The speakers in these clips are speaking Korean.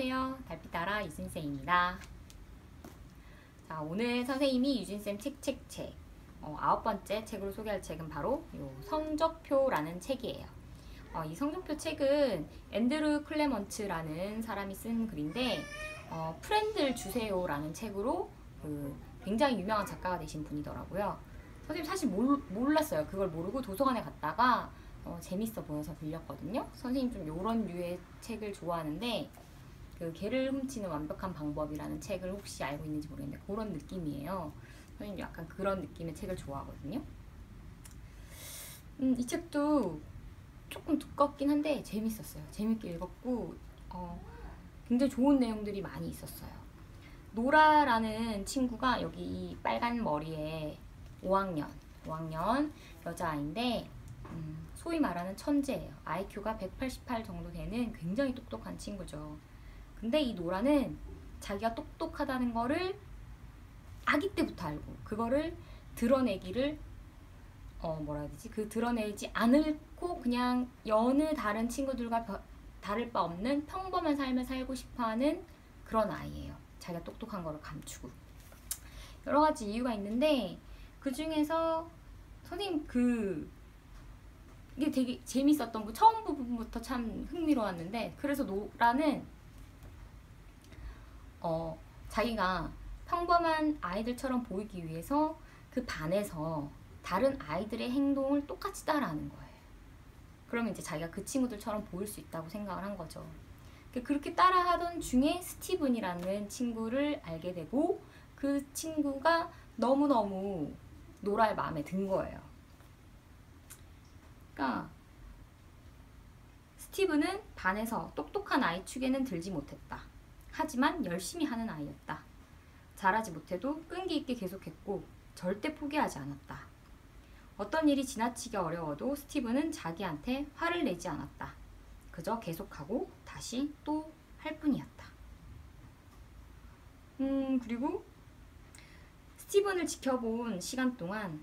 안녕하세요. 달빛따라 유진쌤입니다. 자, 오늘 선생님이 유진쌤 책 9번째 책으로 소개할 책은 바로 요 성적표라는 책이에요. 이 성적표 책은 앤드루 클레먼츠라는 사람이 쓴 글인데 프렌드를 주세요라는 책으로 굉장히 유명한 작가가 되신 분이더라고요. 선생님 사실 몰랐어요. 그걸 모르고 도서관에 갔다가 재밌어 보여서 빌렸거든요. 선생님 좀 요런 류의 책을 좋아하는데 그 개를 훔치는 완벽한 방법이라는 책을 혹시 알고 있는지 모르겠는데 그런 느낌이에요. 선생님 약간 그런 느낌의 책을 좋아하거든요. 이 책도 조금 두껍긴 한데 재밌었어요. 재밌게 읽었고 굉장히 좋은 내용들이 많이 있었어요. 노라라는 친구가 여기 이 빨간 머리에 5학년 여자아이인데 소위 말하는 천재예요. IQ가 188 정도 되는 굉장히 똑똑한 친구죠. 근데 이 노라는 자기가 똑똑하다는 거를 아기 때부터 알고 그거를 드러내기를 뭐라 해야 되지? 드러내지 않고 그냥 여느 다른 친구들과 다를 바 없는 평범한 삶을 살고 싶어하는 그런 아이예요. 자기가 똑똑한 거를 감추고 여러 가지 이유가 있는데 그 중에서 선생님 이게 되게 재밌었던 거 처음 부분부터 참 흥미로웠는데 그래서 노라는 자기가 평범한 아이들처럼 보이기 위해서 그 반에서 다른 아이들의 행동을 똑같이 따라하는 거예요. 그러면 이제 자기가 그 친구들처럼 보일 수 있다고 생각을 한 거죠. 그렇게 따라하던 중에 스티븐이라는 친구를 알게 되고 그 친구가 너무너무 노라의 마음에 든 거예요. 그러니까 스티븐은 반에서 똑똑한 아이 축에는 들지 못했다. 하지만 열심히 하는 아이였다. 잘하지 못해도 끈기 있게 계속했고 절대 포기하지 않았다. 어떤 일이 지나치게 어려워도 스티븐은 자기한테 화를 내지 않았다. 그저 계속하고 다시 또 할 뿐이었다. 그리고 스티븐을 지켜본 시간 동안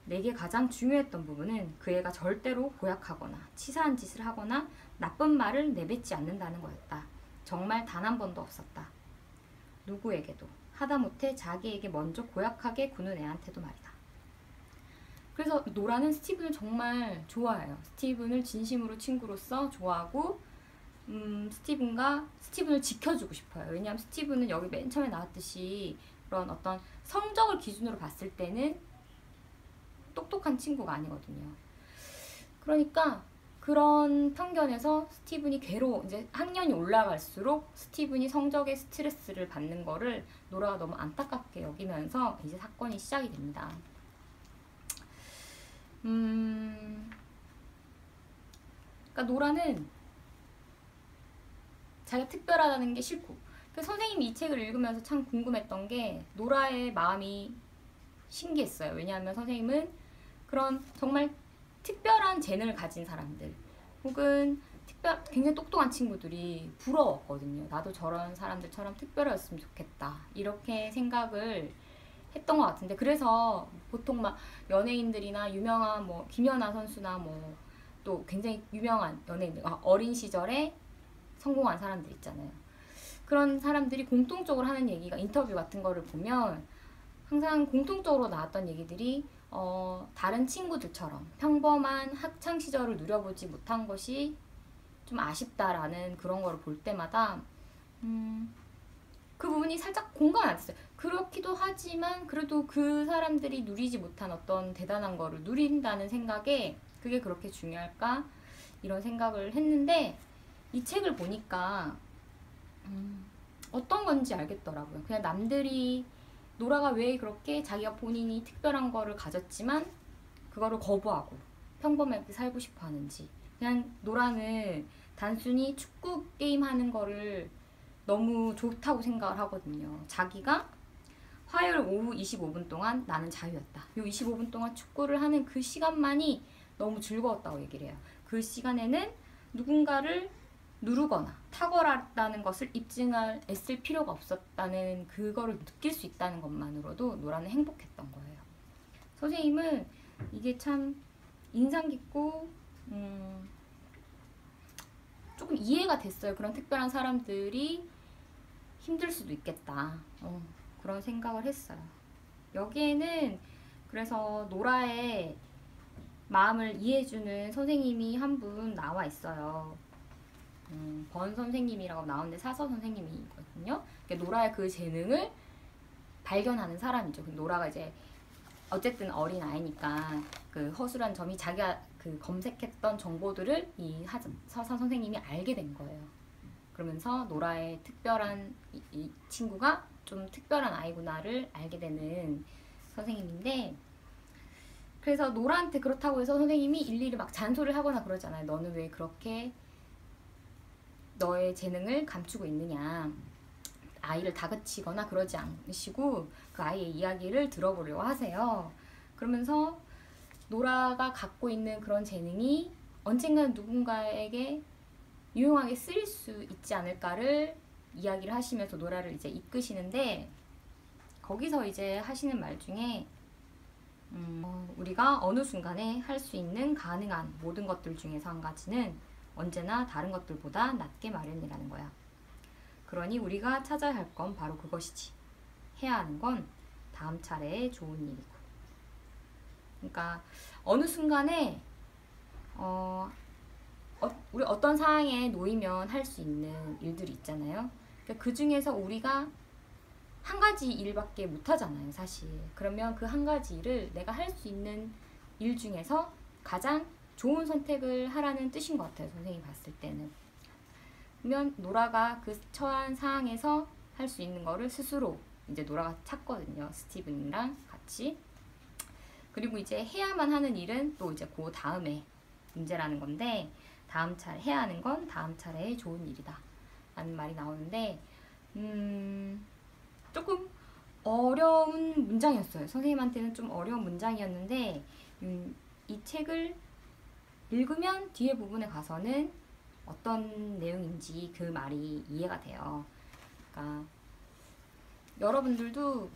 내게 가장 중요했던 부분은 그 애가 절대로 고약하거나 치사한 짓을 하거나 나쁜 말을 내뱉지 않는다는 거였다. 정말 단 한 번도 없었다. 누구에게도 하다못해 자기에게 먼저 고약하게 구는 애한테도 말이다. 그래서 노라는 스티븐을 정말 좋아해요. 스티븐을 진심으로 친구로서 좋아하고 스티븐을 지켜주고 싶어요. 왜냐하면 스티븐은 여기 맨 처음에 나왔듯이 그런 어떤 성적을 기준으로 봤을 때는 똑똑한 친구가 아니거든요. 그러니까 그런 편견에서 스티븐이 이제 학년이 올라갈수록 스티븐이 성적에 스트레스를 받는 거를 노라가 너무 안타깝게 여기면서 이제 사건이 시작이 됩니다. 그러니까 노라는 자기가 특별하다는 게 싫고 선생님이 이 책을 읽으면서 참 궁금했던 게 노라의 마음이 신기했어요. 왜냐하면 선생님은 그런 정말 특별한 재능을 가진 사람들 혹은 굉장히 똑똑한 친구들이 부러웠거든요. 나도 저런 사람들처럼 특별했으면 좋겠다 이렇게 생각을 했던 것 같은데 그래서 보통 막 연예인들이나 유명한 김연아 선수나 또 굉장히 유명한 연예인들 어린 시절에 성공한 사람들 있잖아요. 그런 사람들이 공통적으로 하는 얘기가 인터뷰 같은 거를 보면 항상 공통적으로 나왔던 얘기들이 다른 친구들처럼 평범한 학창 시절을 누려보지 못한 것이 좀 아쉽다라는 그런 거를 볼 때마다 그 부분이 살짝 공감이 안 됐어요. 그렇기도 하지만 그래도 그 사람들이 누리지 못한 어떤 대단한 거를 누린다는 생각에 그게 그렇게 중요할까? 이런 생각을 했는데 이 책을 보니까 어떤 건지 알겠더라고요. 그냥 남들이 노라가 왜 그렇게 자기가 본인이 특별한 거를 가졌지만 그거를 거부하고 평범하게 살고 싶어 하는지 그냥 노라는 단순히 축구 게임 하는 거를 너무 좋다고 생각을 하거든요. 자기가 화요일 오후 25분 동안 나는 자유였다. 이 25분 동안 축구를 하는 그 시간만이 너무 즐거웠다고 얘기를 해요. 그 시간에는 누군가를 누르거나 탁월하다는 것을 입증할 애쓸 필요가 없었다는 그거를 느낄 수 있다는 것만으로도 노라는 행복했던 거예요. 선생님은 이게 참 인상 깊고 조금 이해가 됐어요. 그런 특별한 사람들이 힘들 수도 있겠다. 그런 생각을 했어요. 여기에는 그래서 노라의 마음을 이해해주는 선생님이 한 분 나와 있어요. 번 선생님이라고 나오는데 사서 선생님이거든요. 그러니까 노라의 그 재능을 발견하는 사람이죠. 노라가 이제 어쨌든 어린 아이니까 그 허술한 점이 자기가 그 검색했던 정보들을 이 서사 선생님이 알게 된 거예요. 그러면서 노라의 특별한 이 친구가 좀 특별한 아이구나를 알게 되는 선생님인데, 그래서 노라한테 그렇다고 해서 선생님이 일일이 막 잔소리를 하거나 그러잖아요. 너는 왜 그렇게 너의 재능을 감추고 있느냐. 아이를 다그치거나 그러지 않으시고 그 아이의 이야기를 들어보려고 하세요. 그러면서 노라가 갖고 있는 그런 재능이 언젠가는 누군가에게 유용하게 쓰일 수 있지 않을까를 이야기를 하시면서 노라를 이제 이끄시는데, 거기서 이제 하시는 말 중에 우리가 어느 순간에 할 수 있는 가능한 모든 것들 중에서 한 가지는 언제나 다른 것들보다 낫게 마련이라는 거야. 그러니 우리가 찾아야 할 건 바로 그것이지. 해야 하는 건 다음 차례에 좋은 일이고. 그러니까 어느 순간에 우리 어떤 상황에 놓이면 할 수 있는 일들이 있잖아요. 그러니까 그 중에서 우리가 한 가지 일밖에 못 하잖아요, 사실. 그러면 그 한 가지 일을 내가 할 수 있는 일 중에서 가장 좋은 선택을 하라는 뜻인 것 같아요, 선생님이 봤을 때는. 그러면 노라가 그 처한 상황에서 할 수 있는 거를 스스로 이제 노라가 찾거든요, 스티븐이랑 같이. 그리고 이제 해야만 하는 일은 또 이제 그 다음에 문제라는 건데, 다음 차례 해야 하는 건 다음 차례에 좋은 일이다 라는 말이 나오는데, 조금 어려운 문장이었어요. 선생님한테는 좀 어려운 문장이었는데, 이 책을 읽으면 뒤에 부분에 가서는 어떤 내용인지 그 말이 이해가 돼요. 그러니까 여러분들도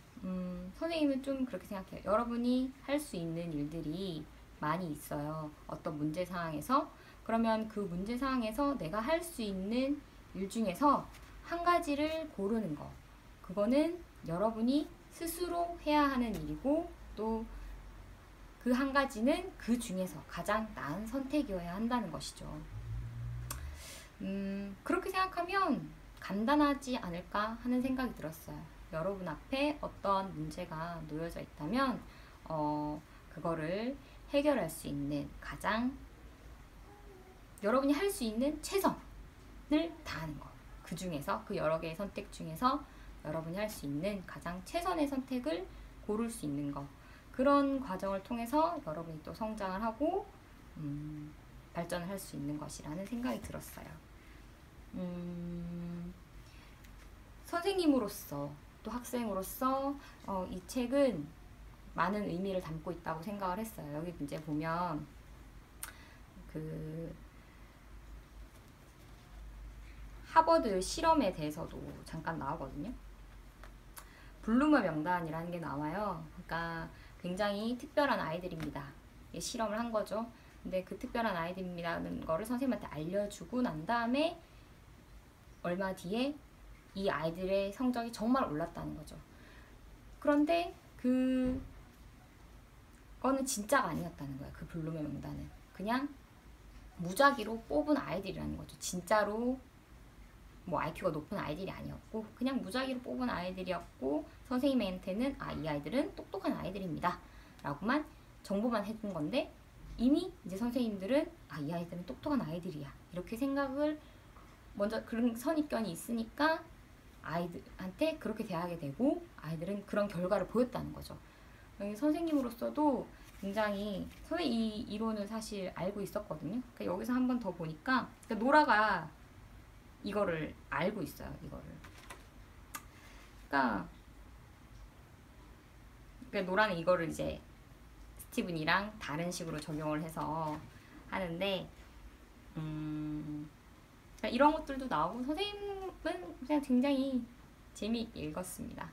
선생님은 좀 그렇게 생각해요. 여러분이 할 수 있는 일들이 많이 있어요. 어떤 문제 상황에서. 그러면 그 문제 상황에서 내가 할 수 있는 일 중에서 한 가지를 고르는 거. 그거는 여러분이 스스로 해야 하는 일이고, 또 그 한 가지는 그 중에서 가장 나은 선택이어야 한다는 것이죠. 그렇게 생각하면 간단하지 않을까 하는 생각이 들었어요. 여러분 앞에 어떤 문제가 놓여져 있다면 그거를 해결할 수 있는 가장 여러분이 할 수 있는 최선을 다하는 것. 그 중에서 그 여러 개의 선택 중에서 여러분이 할 수 있는 가장 최선의 선택을 고를 수 있는 것. 그런 과정을 통해서 여러분이 또 성장을 하고 발전을 할 수 있는 것이라는 생각이 들었어요. 선생님으로서 또 학생으로서 이 책은 많은 의미를 담고 있다고 생각을 했어요. 여기 이제 보면 그 하버드 실험에 대해서도 잠깐 나오거든요. 블루머 명단이라는 게 나와요. 그러니까 굉장히 특별한 아이들입니다. 실험을 한 거죠. 근데 그 특별한 아이들이라는 거를 선생님한테 알려주고 난 다음에 얼마 뒤에 이 아이들의 성적이 정말 올랐다는 거죠. 그런데 그거는 진짜가 아니었다는 거예요. 그 블루머 명단은. 그냥 무작위로 뽑은 아이들이라는 거죠. 진짜로 뭐 IQ가 높은 아이들이 아니었고 그냥 무작위로 뽑은 아이들이었고, 선생님한테는 이 아이들은 똑똑한 아이들입니다 라고만 정보만 해준 건데, 이미 이제 선생님들은 이 아이들은 똑똑한 아이들이야 이렇게 생각을 먼저, 그런 선입견이 있으니까 아이들한테 그렇게 대하게 되고 아이들은 그런 결과를 보였다는 거죠. 선생님으로서도 굉장히 이 이론을 사실 알고 있었거든요. 그러니까 여기서 한 번 더 보니까 그러니까 노라가 이거를 알고 있어요. 이거를. 그러니까 노라는 이거를 이제 스티븐이랑 다른 식으로 적용을 해서 하는데, 그러니까 이런 것들도 나오고 선생님은 그냥 굉장히 재미있게 읽었습니다.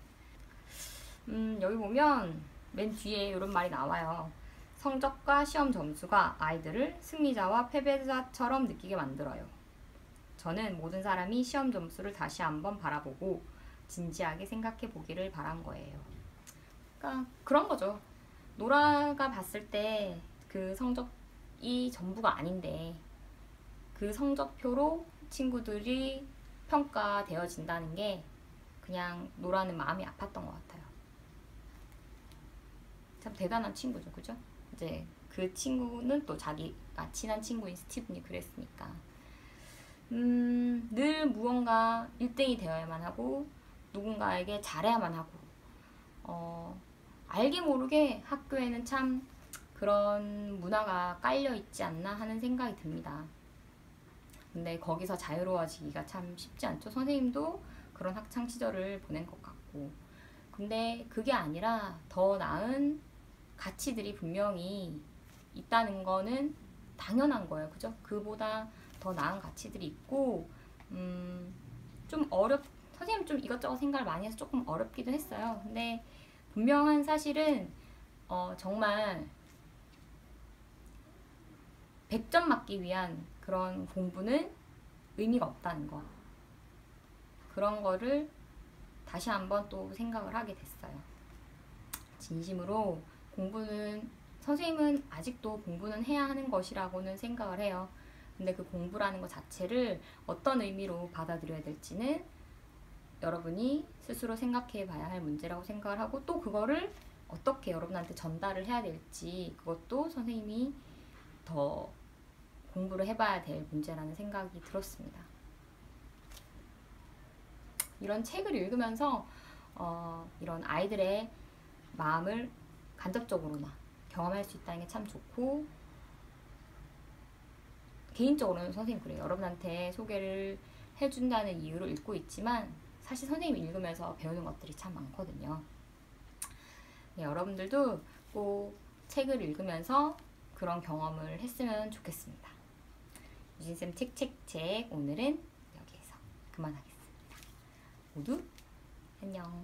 여기 보면 맨 뒤에 이런 말이 나와요. 성적과 시험 점수가 아이들을 승리자와 패배자처럼 느끼게 만들어요. 저는 모든 사람이 시험 점수를 다시 한번 바라보고 진지하게 생각해 보기를 바란 거예요. 그러니까 그런 거죠. 노라가 봤을 때 그 성적이 전부가 아닌데 그 성적표로 친구들이 평가되어진다는 게 그냥 노라는 마음이 아팠던 것 같아요. 참 대단한 친구죠, 그죠? 이제 그 친구는 또 자기가 친한 친구인 스티븐이 그랬으니까 늘 무언가 1등이 되어야만 하고 누군가에게 잘해야만 하고 알게 모르게 학교에는 참 그런 문화가 깔려 있지 않나 하는 생각이 듭니다. 근데 거기서 자유로워지기가 참 쉽지 않죠. 선생님도 그런 학창 시절을 보낸 것 같고. 근데 그게 아니라 더 나은 가치들이 분명히 있다는 거는 당연한 거예요. 그죠? 그보다 더 나은 가치들이 있고 좀 선생님 좀 이것저것 생각을 많이 해서 조금 어렵기도 했어요. 근데 분명한 사실은 정말 100점 맞기 위한 그런 공부는 의미가 없다는 거. 그런 거를 다시 한번 또 생각을 하게 됐어요. 진심으로 선생님은 아직도 공부는 해야 하는 것이라고는 생각을 해요. 근데 그 공부라는 것 자체를 어떤 의미로 받아들여야 될지는 여러분이 스스로 생각해 봐야 할 문제라고 생각을 하고, 또 그거를 어떻게 여러분한테 전달을 해야 될지 그것도 선생님이 더 공부를 해봐야 될 문제라는 생각이 들었습니다. 이런 책을 읽으면서 이런 아이들의 마음을 간접적으로나 경험할 수 있다는 게 참 좋고, 개인적으로는 선생님 그래요. 여러분한테 소개를 해준다는 이유로 읽고 있지만 사실 선생님이 읽으면서 배우는 것들이 참 많거든요. 네, 여러분들도 꼭 책을 읽으면서 그런 경험을 했으면 좋겠습니다. 유진쌤 책책책 오늘은 여기에서 그만하겠습니다. 모두 안녕.